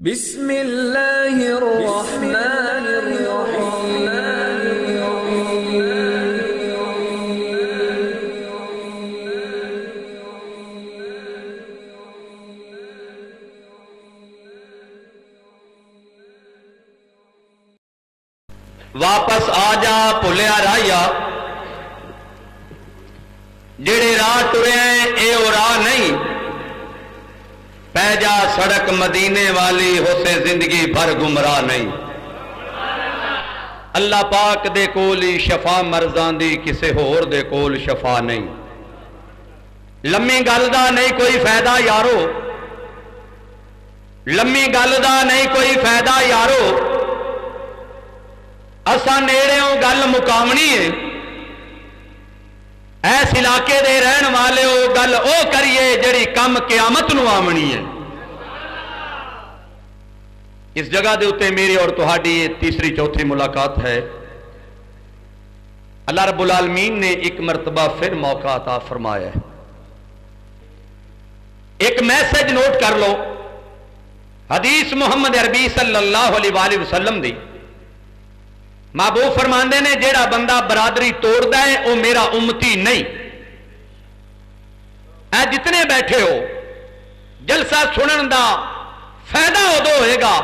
بسم اللہ الرحمن الرحیم واپس آ جا بھولیا راہیا جڑے راہ ٹرے اے او راہ نہیں پہ جا سڑک مدینے والی ہو سے زندگی بھر گمراہ نہیں اللہ پاک دے کول ہی شفا مرضان دی کسے ہور دے کول شفا نہیں لممی گل دا نہیں کوئی فائدہ یارو لممی گل دا نہیں کوئی فائدہ یارو اساں نیڑےوں گل مقامنی ہے ایس علاقے دے رہن والے ہو گل او کریے جڑی کم قیامت نو آمنی ہے اس جگہ دے اتے میری اور تہاڈی تیسری چوتھی ملاقات ہے اللہ رب العالمین نے ایک مرتبہ پھر موقع عطا فرمایا ہے ایک میسج نوٹ کر لو حدیث محمد عربی صلی اللہ علیہ وآلہ وسلم دی محبوب فرماندے نے جیڑا بندہ برادری توڑدا ہے وہ میرا امتی نہیں اے جتنے بیٹھے ہو جلسہ سنن دا فائدہ ادو ہوئے گا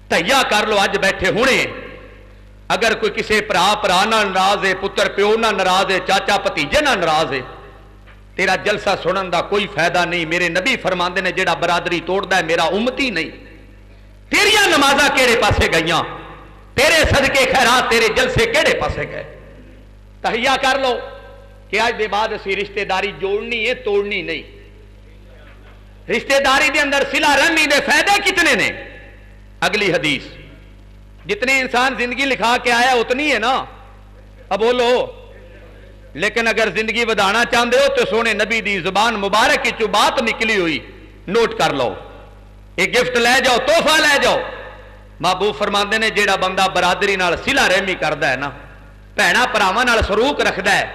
تہیا کر لو اج بیٹھے ہونے اگر کوئی کسی برا نہ ناراض ہے پتر پیو نہ ناراض ہے چاچا بھتیجے نہ ناراض ہے تیرا جلسہ سنن دا کوئی فائدہ نہیں میرے نبی فرماندے نے جیڑا برادری توڑدا ہے میرا امتی نہیں تیریاں نمازاں کیڑے پاسے گئیاں تیرے صدقے خیرات تیرے جلسے کیڑے پاسے گئے تہیا کر لو کہ آج دے بعد اسی رشتہ داری جوڑنی ہے توڑنی نہیں رشتہ داری دے اندر صلہ رحمی دے فائدے کتنے نے اگلی حدیث جتنے انسان زندگی لکھا کے آیا اتنی ہے نا اب بولو لیکن اگر زندگی بدانا چاہتے ہو تو سونے نبی دی زبان مبارک کی جو بات نکلی ہوئی نوٹ کر لو ایک گفٹ لے جاؤ تحفہ لے جاؤ محبوب فرماندے نے جیڑا بندہ برادری نال صلہ رحمی کردا ہے نا بھینا بھراواں نال سلوک رکھدا ہے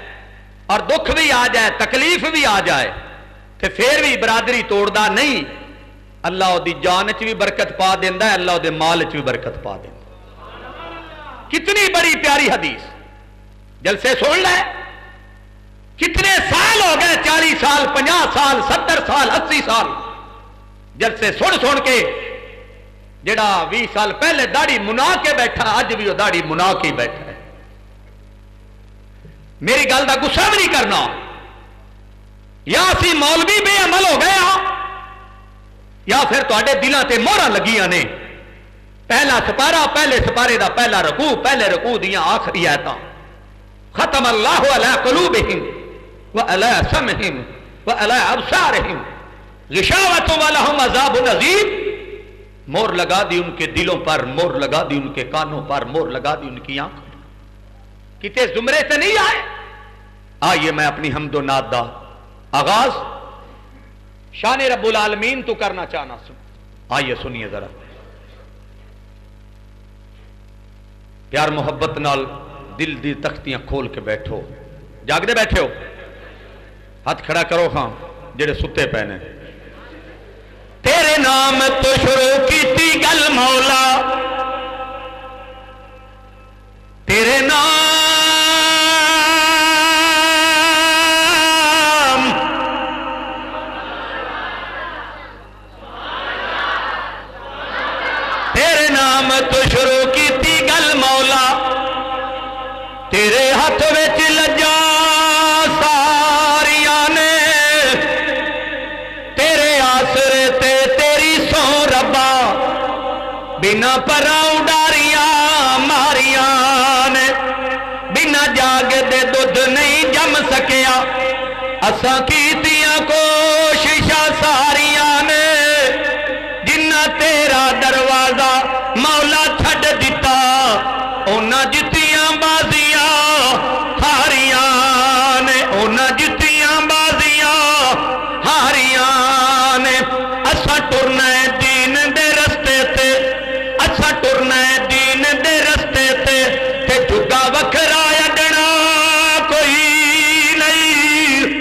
اور دکھ بھی آ جائے تکلیف بھی آ جائے تے پھر بھی برادری توڑدا نہیں اللہ دی جان وچ بھی برکت پا دیندا ہے اللہ دے مال وچ بھی برکت پا دیندا کتنی بڑی پیاری حدیث جلسے سن لے کتنے سال ہو گئے 40 سال 50 سال 70 سال 80 سال جلسے سن کے جڑا 20 سال پہلے داڑھی منا کے بیٹھا اج بھی وہ داڑھی منا کے بیٹھا ہے میری گل کا غصہ بھی نہیں کرنا یا اسی مولوی بے عمل ہو گئے ہاں یا پھر تواڈے دلاں تے مہراں لگیاں نے پہلا سپارہ پہلے سپارے دا پہلا رکوع پہلے رکوع دیاں آخری آیتاں ختم اللہ علی قلوبہم وعلی سمعہم وعلی ابصارہم غشاوۃ ولہم عذاب عظیم مور لگا دی ان کے دلوں پر مور لگا دی ان کے کانوں پر مور لگا دی ان کی آنکھوں پر کتے زمرے سے نہیں آئے آئیے میں اپنی حمد و نعت دا آغاز شان رب العالمین تو کرنا چاہنا سن آئیے سنیے ذرا پیار محبت نال دل دی تختیاں کھول کے بیٹھو جاگ دے بیٹھے ہو ہاتھ کھڑا کرو ہاں جڑے ستے پہنے تیرے نام تو شروع کیتی گل مولا تیرے نام تیرے نام تو شروع کیتی گل مولا تیرے ہاتھ وچ لجا ساریاں نے تیرے آسرے تے تیری سو ربا بنا پراں اڈاریاں ماریاں نے بنا جاگ دے دودھ نہیں جم سکیا اساں کیتیاں کوششاں ساریاں نے جنہ تیرا دروازہ مولا چھڈ دتا انہاں جتیاں بازیاں ہاریاں نے انہاں جتیاں بازیاں ہاریاں نے اساں ٹرنا ہے دین دے رستے تے اساں ٹرنا ہے دین دے رستے تے جھگا وکھرا اڈنا کوئی نہیں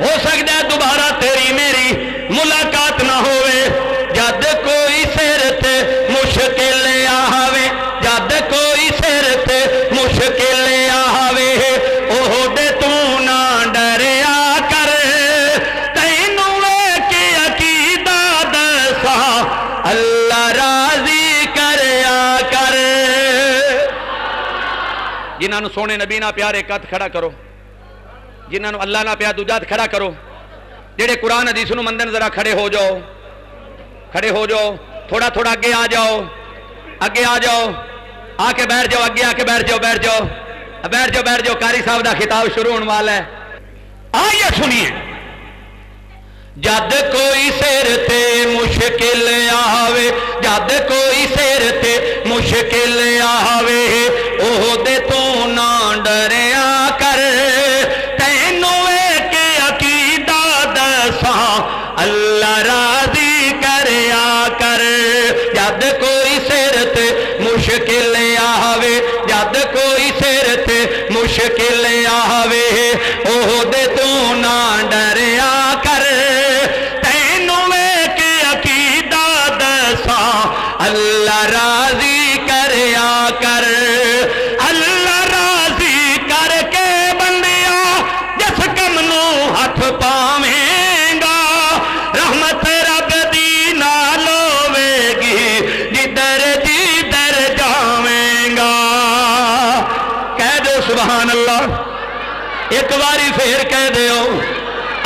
ہو سکتا ہے دوبارہ تیری میری ملاقات نہ ہوئے جد کوئی سر تے مشکل آوے جد کوئی سر تے مشکل آوے اوہ دے تو نہ ڈریا کر تینوں ویکھ عقیدہ دسا اللہ راضی کریا کر جنہاں نو سونے نبی نہ پیارے کت کھڑا کرو جنہاں نو اللہ نہ پیا دوجا کھڑا کرو جڑے قرآن حدیث نو مندن ذرا کھڑے ہو جاؤ تھوڑا تھوڑا اگے آ جاؤ آ کے بیٹھ جاؤ اگے آ کے بیٹھ جاؤ قاری صاحب دا خطاب شروع ہونے والا ہے آئیے سنیے جد کوئی سر تے مشکل آوے جد کوئی سر تے مشکل آوے اوہ دے تو نہ ڈریا کر تینوں ویکھ عقیدہ دساں اللہ راضی کریا کر جد کوئی سر تے مشکل آوے جد کوئی سر تے مشکل آوے اوہ دے تو نہ ڈریا کر تینوں ویکھ عقیدہ دساں اللہ راضی کریا کر اللہ راضی کر کے بندیا جس کم نو ہاتھ پاویں گا رحمت رب دی نال ہوے گی جدھر جاویں گا کہہ دو سبحان اللہ ایک باری پھر کہہ دیو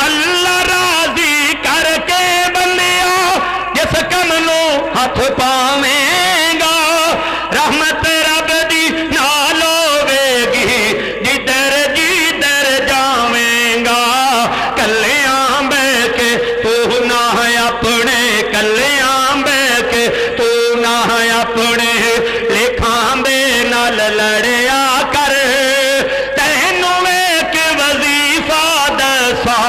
اللہ راضی کر کے بندیا جس کم نو ہاتھ پاویں گا رحمت رب دی نال ہوے گی جدھر جاویں گا کلیاں بہ کے تو نہ اپنے کلیاں بہ کے تو نہ اپنے لکھاں دے نال لڑیا کر تینوں ویکھ وظیفہ دسا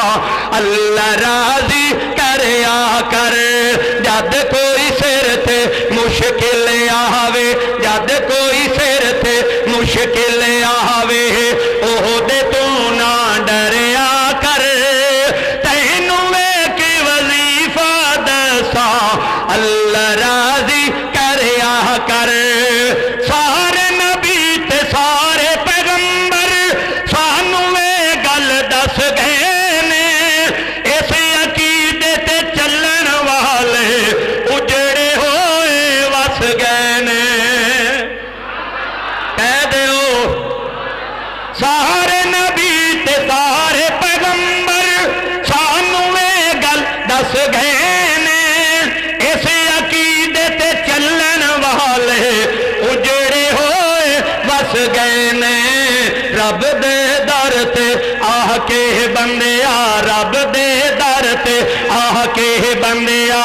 اللہ راضی کریا کر جد کوئی سر تے مشکل آوے جد کوئی سر تے مشکل آوے اوہ دے تو نہ ڈریا کر تینوں ویکھ وظیفہ دسا اللہ راضی کریا کر سارے نبی تے سارے پیغمبر سانوں اے گل دس گئے نے اس عقیدے تے چلن والے اجڑے ہوئے وس گئے نے کہہ دیو سارے نبی تے سارے پیغمبر سانوں اے گل دس گئے نے اس عقیدے تے چلن والے اجڑے ہوئے وس گئے نے رب دے در تے آہ کے بندیا رب دے در تے آہ کے بندیا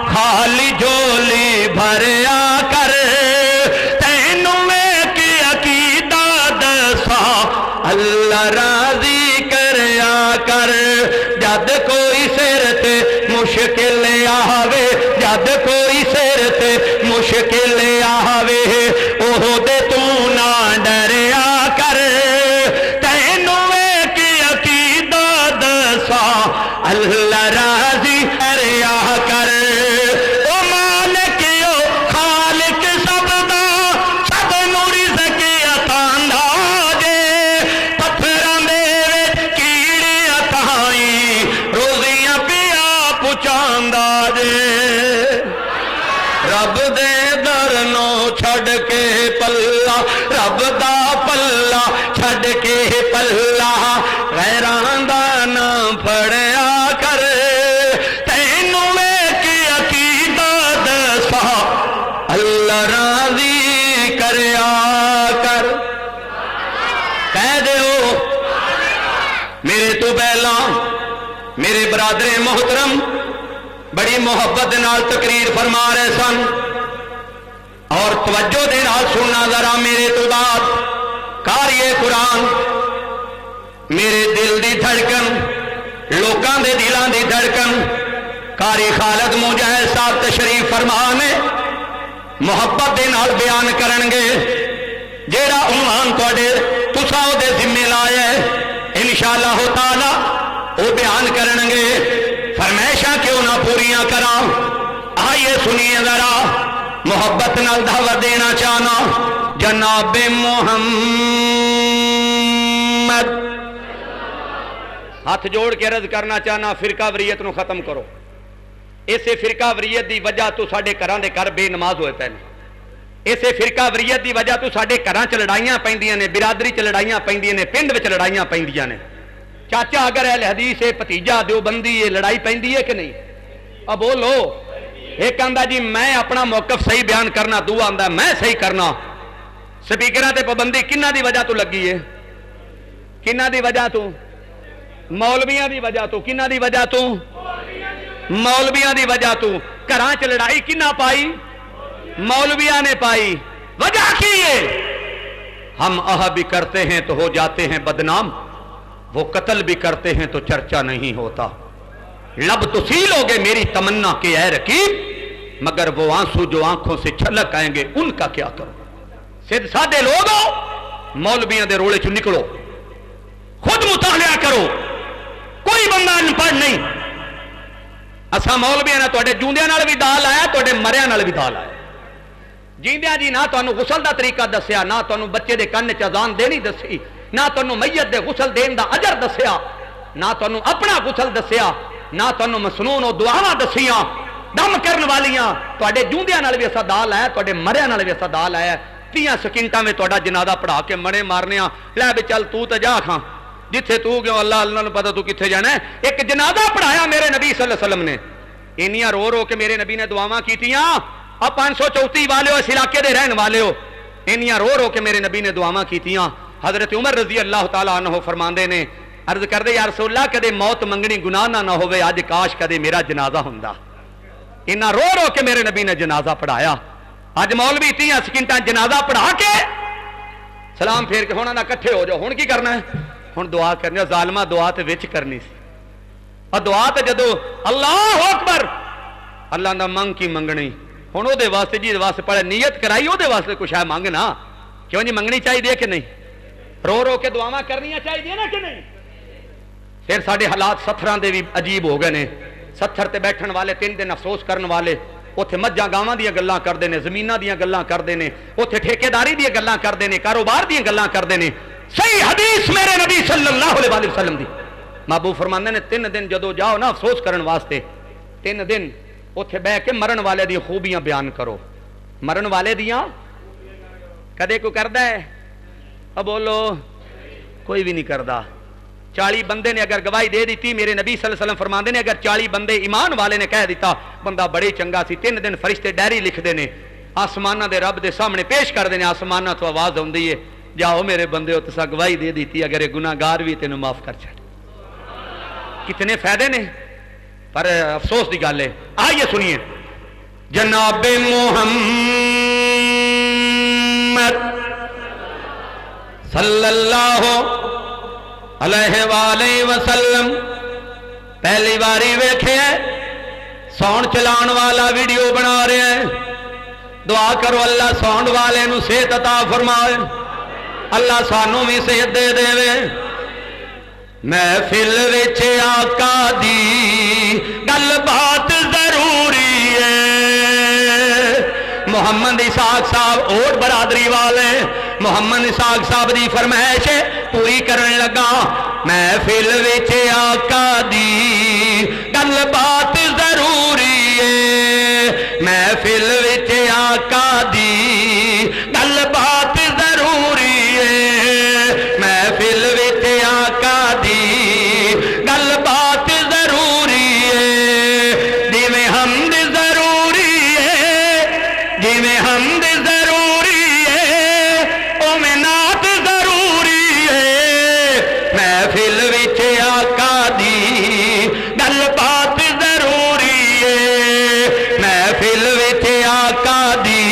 خالی جھولی بھریا کر تینوں ویکھ عقیدہ دسا اللہ راضی کریا کر جد کوئی سر تے مشکل آوے جد کوئی سر تے مشکل آوے اوہ دے تو نہ ڈریا کر تینوں ویکھ عقیدہ دسا اللہ راضی کریا کر او مالک او خالق سب دا سب نوں رزق عطاء دے پتھراں دے وچ کیڑے عطائیں روزیاں پیا پہنچاندا جے رب دے در نو چھڈ کے پلہ رب دا پلہ چھڈ کے پلہ غیراں دا نہ پھڑیا کر تینوں ویکھ عقیدہ دسا اللہ راضی کریا کر کہہ دیو میرے تو پہلا میرے برادر محترم بڑی محبت نال تقریر فرما رہے سن اور توجہ دے نال سننا ذرا میرے تو بعد قاری قرآن میرے دل دی دھڑکن لوکاں دے دلاں دی دھڑکن قاری خالد مجاہد صاحب تشریف فرما نے محبت دے نال بیان کرن گے جیڑا عنوان تواڈے تساں او دے ذمہ لایا ہے انشاءاللہ تعالی وہ بیان کرنگے فرمائشاں کیوں نہ پوریاں کرا. آئیے سنیے ذرا محبت نال دعوت دینا چاہنا جناب محمد. ہاتھ جوڑ کے عرض کرنا چاہنا فرقہ وریت نو ختم کرو. اسے فرقہ وریت دی وجہ تو ساڈے گھراں دے گھر بے نماز ہوئے پے نے. اسے فرقہ وریت دی وجہ تو ساڈے گھراں چ لڑائیاں پیندیاں نے, برادری چ لڑائیاں پیندیاں نے, پنڈ وچ لڑائیاں پیندیاں نے. چاچا اگر اہل حدیث ہے, بھتیجا دیوبندی ہے, لڑائی پیندی ہے کہ نہیں؟ اب بولو. ایک آندا جی میں اپنا موقف صحیح بیان کرنا, دوسرا آندا میں صحیح کرنا. سپیکراں تے پابندی کنہ دی وجہ تو لگی ہے؟ کنہ دی وجہ تو؟ مولویاں دی وجہ تو. کنہ دی وجہ تو؟ مولویاں دی وجہ تو. گھراں چ لڑائی کنہ پائی؟ مولویاں نے پائی. وجہ کی ہے؟ ہم آہ بھی کرتے ہیں تو ہو جاتے ہیں بدنام, وہ قتل بھی کرتے ہیں تو چرچا نہیں ہوتا. لب تو سیلو گے میری تمنا کے اے رقیب, مگر وہ آنسو جو آنکھوں سے چھلک آئیں گے ان کا کیا کرو. سید سادے لوگو مولویاں دے رولے چ نکلو, خود مطالعہ کرو. کوئی بندہ ان پڑھ نہیں. اسا مولویاں نے تواڈے جوندیاں نال بھی دال آیا, تواڈے مریاں نال بھی دال آیا. جیندیاں جی نہ تانوں غسل دا طریقہ دسیا, نہ تانوں بچے دے کن چ اذان دینی دسی, نہ تانوں میت دے غسل دین دا اجر دسیا, نہ تانوں اپنا غسل دسیا, نہ تانوں مسنون او دعاواں دسیاں دم کرن والیاں. تواڈے جوندیاں نال بھی اسا دال آیا, تواڈے مریاں نال بھی اسا دال آیا. 30 سکنٹاں میں تواڈا جنازہ پڑھا کے مڑے مارنے آ. لے بھی چل تو تے جا کھاں جتھے تو گیا اللہ اللہ نوں پتہ تو کتھے جانا ہے. ایک جنازہ پڑھایا میرے نبی صلی اللہ علیہ وسلم نے, اینیاں رو رو کے میرے نبی نے دعاواں کیتیاں. اب 534 والے ہو, اس علاقے دے رہن والے ہو, اینیاں رو رو کے میرے نبی نے دعاواں کیتیاں. حضرت عمر رضی اللہ تعالیٰ عنہ فرماندے نے, عرض کر دے یا رسول اللہ کدے موت منگنی گناہ نہ ہوئے, اج کاش کدے میرا جنازہ ہوندا. انہاں رو رو کے میرے نبی نے جنازہ پڑھایا. اج مولوی 30 سکنٹاں جنازہ پڑھا کے سلام پھیر کے ہونا نہ کٹھے ہو جاؤ. ہن کی کرنا ہے؟ ہن دعا کرنی. ظالمہ دعا تے وچ کرنی سی. اور دعا تے جدو اللہ اکبر اللہ دا منگ کی منگنی. ہن او دے واسطے جی واسطے پڑھے نیت کرائی, او دے واسطے کچھ ہے منگنا. کیوں جی منگنی چاہیے کہ نہیں؟ رو رو کے دعاواں کرنیاں چاہیے نا کہ نہیں؟ پھر ساڈے حالات ستھراں دے بھی عجیب ہو گئے نے. ستھر تے بیٹھن والے 3 دن افسوس کرن والے, اوتھے مجھاں گاواں دیاں گلاں کردے نے, زمیناں دیاں گلاں کردے نے, اوتھے ٹھیکیداری دیاں گلاں کردے نے, کاروبار دیاں گلاں کردے نے. صحیح حدیث میرے نبی صلی اللہ علیہ وسلم دی محبوب فرماندے نے 3 دن جدو جاؤ نا افسوس کرن واسطے, 3 دن اوتھے بہ کے مرن والے دی خوبیاں بیان کرو. مرن والے دیاں کدے کوئی کردا ہے؟ اب بولو کوئی بھی نہیں کردا. 40 بندے نے اگر گواہی دے دیتی, میرے نبی صلی اللہ علیہ وسلم فرماندے نے اگر 40 بندے ایمان والے نے کہہ دیتا بندہ بڑے چنگا سی, 3 دن فرشتے ڈائری لکھدے نے, آسماناں دے رب دے سامنے پیش کردے نے. آسماناں تو آواز ہوندی ہے جاؤ میرے بندے ہو تسا گواہی دے دیتی, اگر گناہگار بھی تینوں معاف کر چھڑ. کتنے فائدے نے, پر افسوس دی گل ہے. آئیے سنیے جناب محمد صلی اللہ علیہ وآلہ وسلم پہلی باری ویکھے ساؤنڈ چلان والا ویڈیو بنا رہے ہیں. دعا کرو اللہ ساؤنڈ والے نو صحت عطا فرمائے, اللہ سانو بھی صحت دے دے. محفل وچ آقا دی گل بات ضروری ہے. محمد اسحاق صاحب اوٹ برادری والے محمد اسحاق صاحب دی فرمائش پوری کرن لگا. محفل وچ آقا دی گل بات ضروری ہے. محفل وچ آقا دی گل بات ضروری ہے. محفل وچ آقا دی گل بات ضروری ہے. جویں حمد ضروری ہے, جویں حمد ضروری ہے, اوویں نعت ضروری ہے. محفل وچ آقا دی گل بات ضروری ہے. محفل وچ آقا دی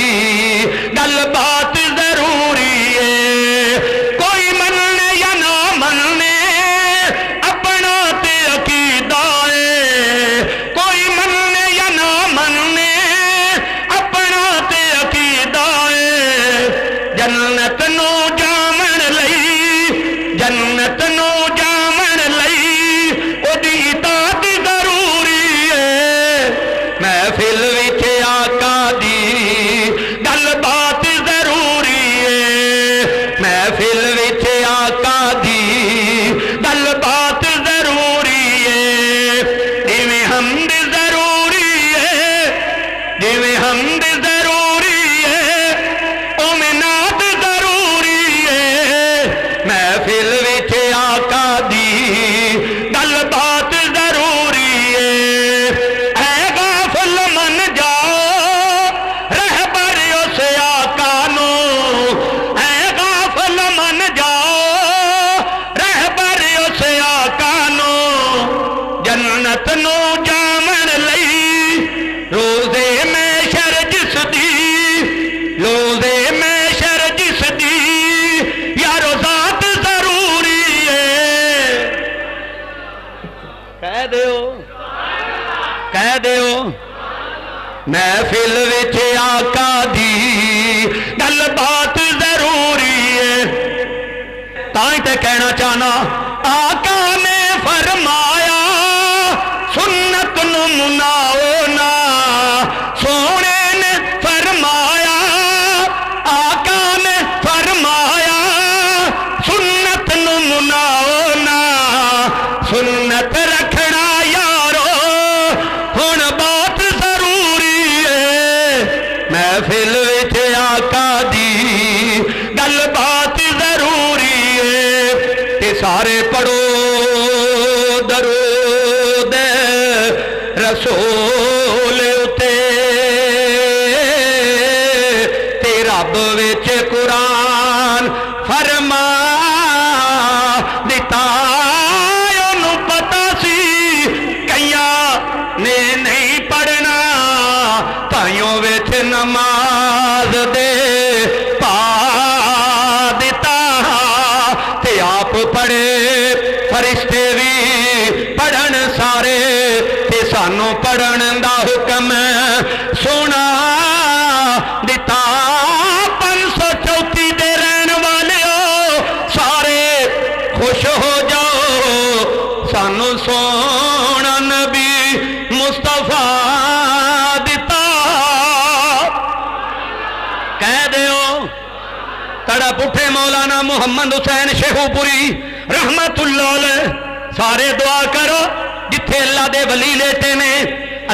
گل بات ضروری ہے. کوئی مننے یا نہ مننے اپنا تے عقیدہ ہے. کوئی مننے یا نہ مننے اپنا تے عقیدہ ہے. محفل وچ آقا دی گل بات ضروری ہے، تائیں تے کہنا چاہنا آقا نے فرمایا سنت نو مناؤ نا، سونے نے فرمایا آقا نے فرمایا سنت نو مناؤ نا، سنت رکھنا یارو ہن بات ضروری ہے، محفل وچ آقا دی گل بات ضروری ہے، تے سارے پڑھو درود رسول اتے، تے رب وچ قرآن فرما دیتا، انہوں پتا سی کئیاں نے نہیں پڑھنا، تائیوں وچ نماز دے پا دیتا، تے آپ پڑھے فرشتے بھی پڑھن سارے، تے سانوں پڑھن دا حکم سونا دیتا، 534 دے رہن والے ہو سارے خوش ہو جاؤ، سانوں سونا نبی مصطفیٰ دیتا، کہہ دیو تڑپ اٹھے مولانا محمد حسین شیخو پوری رحمت اللہ علیہ، سارے دعا کرو جتھے اللہ دے ولی لیٹے نے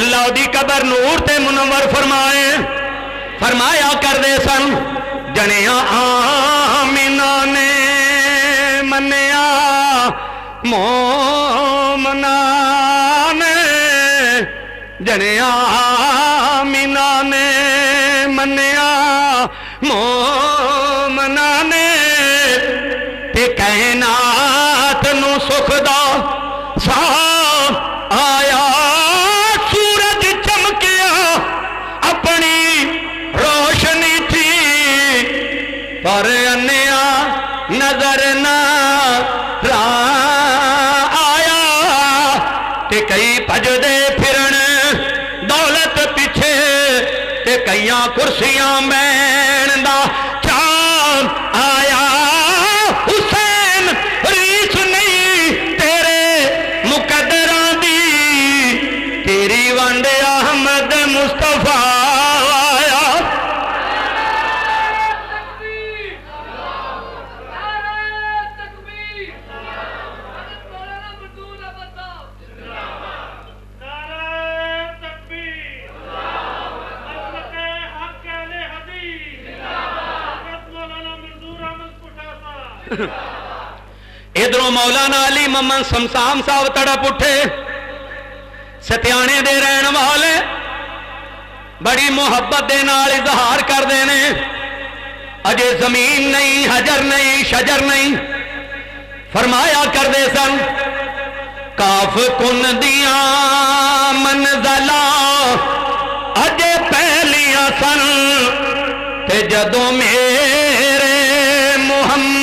اللہ دی قبر نور تے منور فرمائے، فرمایا کر دے سن جنیاں آمینہ نے منیا مومنہ نے، جنیاں آمینہ نے منیا مومنہ نے، تے کائنات نو سکھ دا سا آیا، سورج چمکیا اپنی روشنی تھی، پر انیا نظر نہ آیا، تے کئی بھجدے پھرن دولت پیچھے، تے کئیاں کرسیاں بین دا چاند آیا، حسین ریس نہیں تیرے مقدران دی، تیری ونڈ احمد مصطفیٰ آیا، ادھروں مولانا علی محمد سمسام صاحب تڑپ اٹھے، ستیانے دے رہن والے بڑی محبت دے نال اظہار کر دینے، اجے زمین نہیں حجر نہیں شجر نہیں، فرمایا کر دے سن کاف کن دیاں منزلاں اجے پہلیاں سن، تے جدوں میرے محمد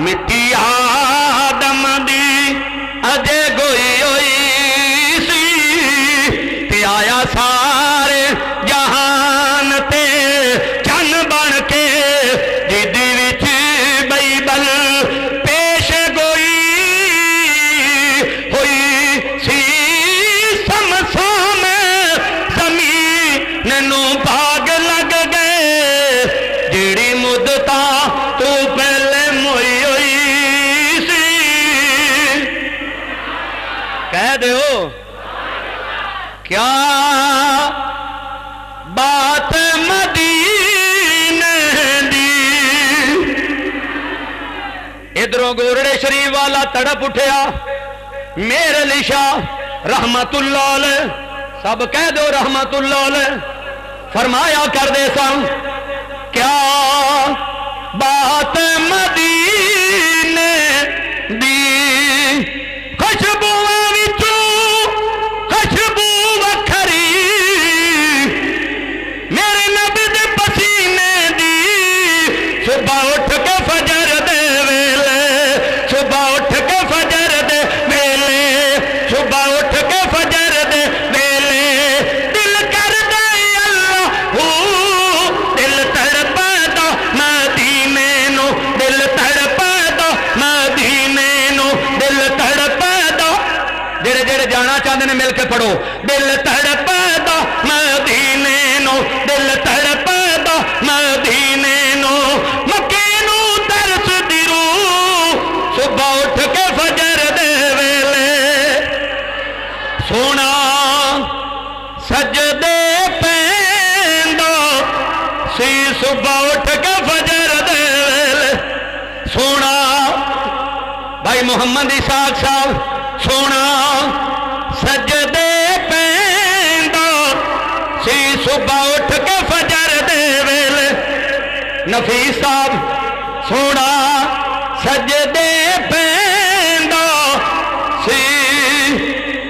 مٹی آدم دی اجے گوئی ہوئی سی، تے آیا سارے جہان تے چن بن کے، جدی وچ بائبل پیش گوئی ہوئی سی، سمسام زمین نو بھاگ لگ گئے، جیڑی مدتاں تو پہلے موئی کہہ دیو کیا بات مدینے دی، ادھروں گورڑے شریف والا تڑپ اٹھیا میرے لشا رحمت اللہ علیہ، سب کہہ دو رحمت اللہ علیہ، فرمایا کر دے سن کیا بات مدینے دی، خوشبو پڑھو دل تڑپدا مدینے نو دل تڑپدا مدینے نو مکے نو ترس دی روح صبح اٹھ کے فجر دے ویلے سونا سجدے پیندا سی صبح اٹھ کے فجر دے ویلے سونا بھائی محمد اسحاق صاحب سونا سجدے پیندا سی صبح اٹھ کے فجر دے ویلے نفیس صاحب سونا سجدے پیندا سی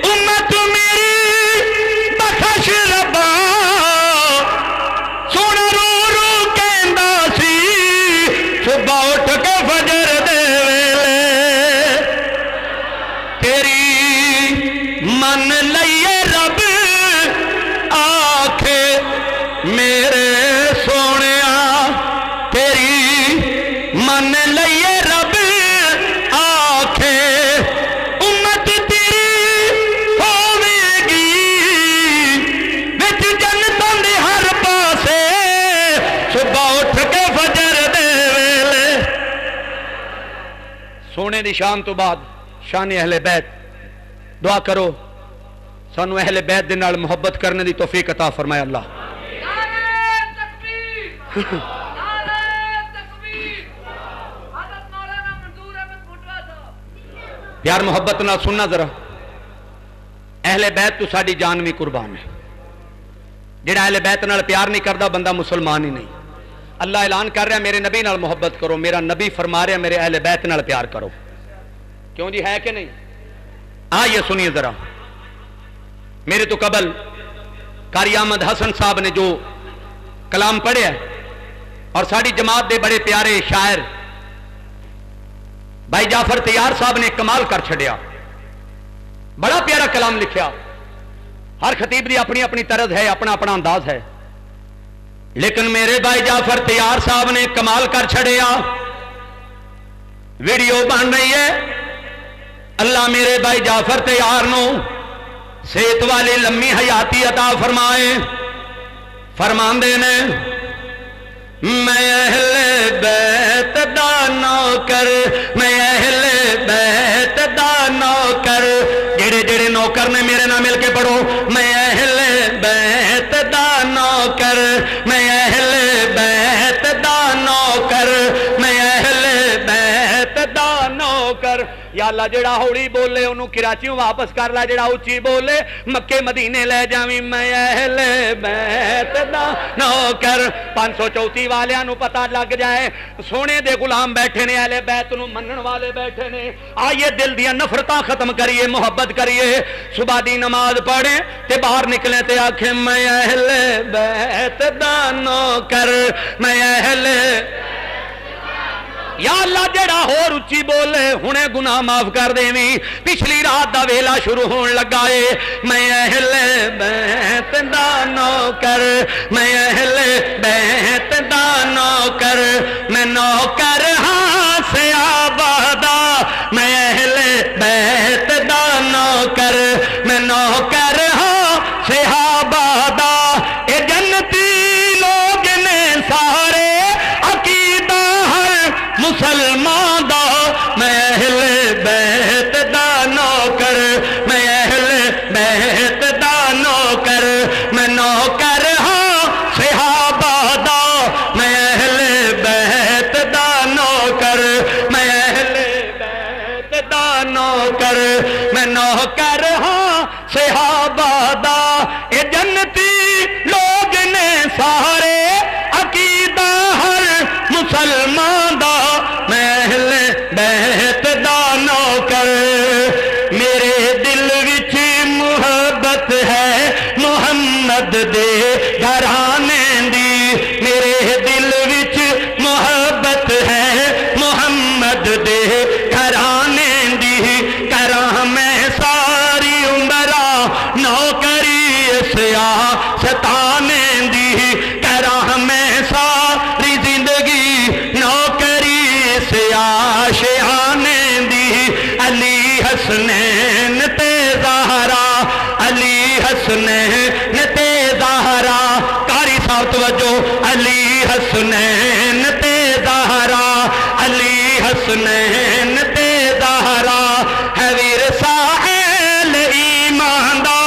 امت میری بخش ربا سونا رو رو کہندا سی صبح اٹھ کے فجر دے ویلے تیری من لئیے رب آکھے میرے سونیا تیری من لئیے رب آکھے امت تیری ہوے گی وچ جنتاں دے ہر پاسے صبح اٹھ کے فجر دے ویلے سونے دی شان تو بعد شان اہل بیت دعا کرو سانو اہل بیت دے نال محبت کرنے دی توفیق عطا فرمائے اللہ پیار محبت نال سننا ذرا اہل بیت تو ساڈی جان بھی قربان ہے جڑا اہل بیت نال پیار نہیں کردا بندہ مسلمان ہی نہیں اللہ اعلان کر رہا میرے نبی نال محبت کرو میرا نبی فرما رہا میرے اہل بیت نال پیار کرو کیوں جی ہے کہ نہیں یہ سنیے ذرا میرے تو قبل قاری احمد حسن صاحب نے جو کلام پڑھیا اور ساری جماعت دے بڑے پیارے شاعر بھائی جعفر تیار صاحب نے کمال کر چھڑیا بڑا پیارا کلام لکھیا ہر خطیب دی اپنی اپنی طرز ہے اپنا اپنا انداز ہے لیکن میرے بھائی جعفر تیار صاحب نے کمال کر چھڑیا ویڈیو بن رہی ہے اللہ میرے بھائی جعفر تیار نو صحت والی لمبی حیاتی عطا فرمائے فرماندے نے میں اہل بیت دا نوکر میں اہل بیت دا نوکر جڑے جڑے نوکر نے میرے نام مل کے پڑھو میں اہل بیت دا نوکر میں اہل بیت دا نوکر میں اہل بیت دا نوکر یا اللہ جڑا ہوڑی بولے انہوں کراچیوں واپس کر لا جڑا اچھی بولے مکے مدینے لے جاویں میں اہل بیت دا نوکر 534 والیاں نو پتہ لگ جائے سونے دے غلام بیٹھے نے اہل بیت نو منن والے بیٹھے نے آئیے دل دیاں نفرتاں ختم کریے محبت کریے صبح دی نماز پڑھیں تے باہر نکلیں تے آکھیں میں اہل بیت دا نوکر میں اہل یا اللہ جڑا ہور اچھی بولے ہنے گناہ معاف کر دیویں پچھلی رات دا ویلا شروع ہون لگا ہے میں اہل بیت دا نوکر میں اہل بیت دا نوکر میں نوکر ہاں سے آبادا میں اہل بیت دا نوکر میں نوکر ہاں سے آبادا اے جنتی لوگ نے سارے عقیدہ ہر مسلمان دا میں اہل بیت دا نوکر میں اہل بیت دا نوکر میں نوکر ہاں صحابہ دا حسنین تے زہرا علی حسنین تے زہرا ہے ورثہ اہل ایمان دا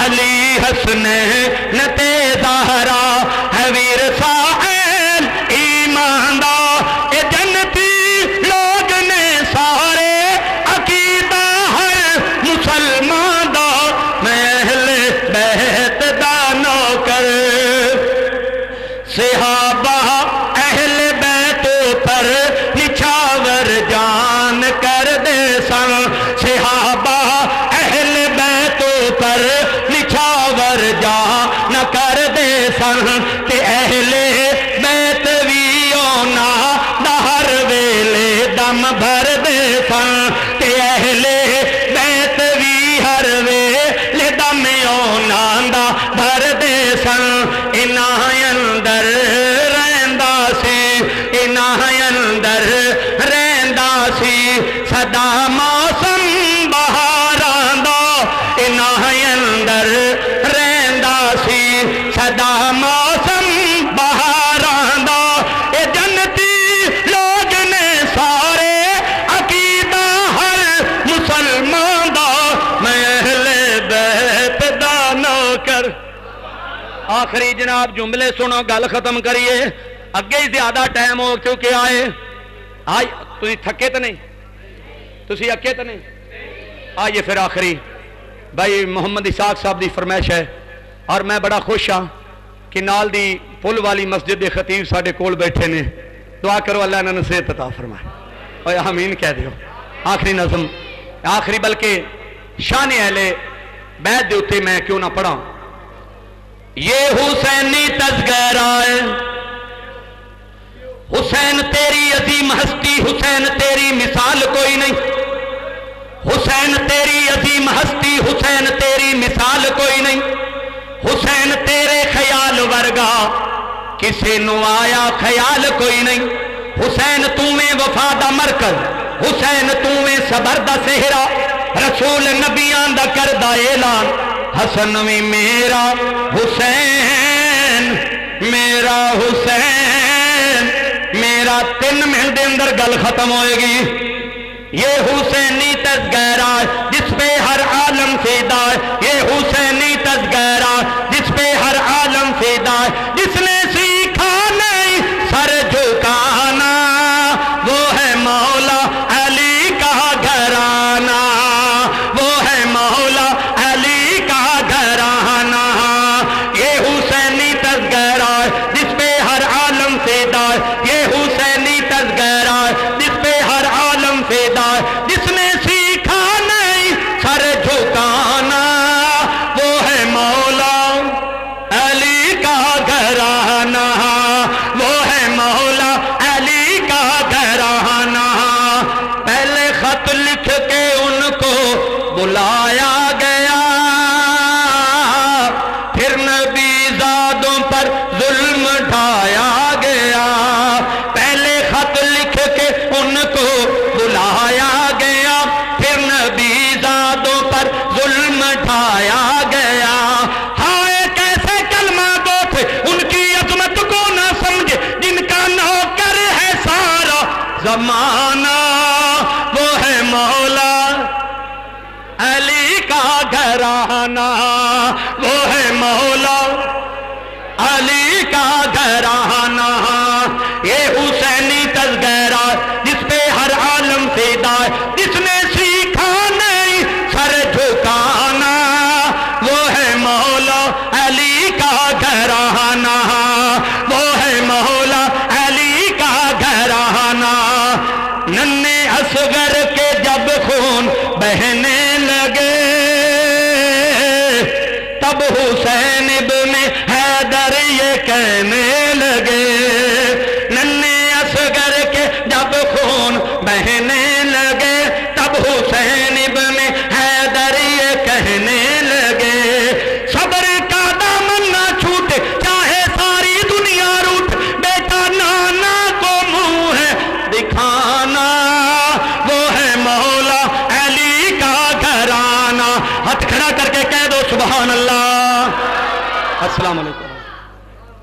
علی حسنین تے زہرا ہے ورثہ اہل ایمان دا اے جنتی لوگ نے سارے عقیدہ ہر مسلمان دا میں اہل بیت دا نوکر صحابہ اہل بیت پر نچھاور جان کر دے سن صحابہ اہل بیت پر نچھاور جان کر دے سن تے اہل بیت وی اونا دا ہر ویلے دم بھر دے سن تے اہل بیت وی ہر ویلے دم اونا دا بھر دے سن انہاں اندر رہندا سی انہاں اندر رہندا سی سدا موسم بہاراں دا انہاں اندر رہندا سی سدا موسم بہاراں دا اے جنتی لوگ نے سارے عقیدہ ہر مسلمان دا میں اہل بیت دا نوکر آخری جناب جملے سنو گل ختم کریے اگے ہی زیادہ ٹائم ہو چکے آئے تھی تھکے تو نہیں تھی اکے تو نہیں آئیے پھر آخری بھائی محمد اسحاق صاحب دی فرمائش ہے اور میں بڑا خوش ہاں کہ نال دی پل والی مسجد دے خطیب ساڈے کول بیٹھے نے دعا کرو اللہ انہاں نوں صحت عطا فرمائے اور آمین کہہ دیو آخری نظم آخری بلکہ شان اہل بیت دے اوتے میں کیوں نہ پڑھاں یہ حسینی تذکرہ ہے حسین تیری عظیم ہستی حسین تیری مثال کوئی نہیں حسین تیری عظیم ہستی حسین تیری مثال کوئی نہیں حسین تیرے خیال ورگا کسی نو آیا خیال کوئی نہیں حسین تمہیں وفا دا مرکز حسین تمہیں صبر دا سہرا رسول نبیان دا کردہ اعلان حسن بھی میرا حسین میرا حسین میرا 3 منٹ دے اندر گل ختم ہوئے گی یہ حسینی تذکرہ جس پہ ہر عالم فدا ہے یہ حسینی تذکرہ جس پہ ہر عالم فدا ہے جس نے سیکھا نہیں سر جھکانا وہ ہے مولا علی کا گھرانہ وہ ہے مولا علی کا گھرانہ یہ حسینی تذکرہ جس پہ ہر عالم فدا ہے یہ حسینی تذکرہ جس پہ ہر عالم فدا ہے جس نے سیکھا نہیں سر جھکانا وہ ہے مولا علی کا گھرانہ وہ ہے مولا علی کا گھرانہ پہلے خط لکھ کے ان کو بلایا گیا پھر نبی زادوں پر ظلم ڈھایا گیا پہلے خط لکھ کے ان کو بلایا گیا پھر نبی زادوں پر ظلم ڈھایا گیا ہائے کیسے کلمہ گو تھے ان کی عظمت کو نہ سمجھے جن کا نوکر ہے سارا زمانہ وہ ہے مولا علی کا گھرانہ وہ ہے مولا علی کا گھرانہ یہ حسینی تذکرہ جس پہ ہر عالم فدا ہے جس نے سیکھا نہیں سر جھکانا وہ ہے مولا علی کا گھرانہ وہ ہے مولا علی کا گھرانہ ننھے اصغر کے جب خون بہنے لگے تب حسین ابن حیدر یہ کہنے لگے ننھے اصغر کے جب خون بہنے لگے تب حسین ابن حیدر یہ کہنے لگے صبر کا دامن نہ چھوٹے چاہے ساری دنیا روٹ بیٹا نانا کو منہ ہے دکھانا وہ ہے مولا علی کا گھرانہ ہاتھ کھڑا کر کے کہہ دو سبحان اللہ السلام علیکم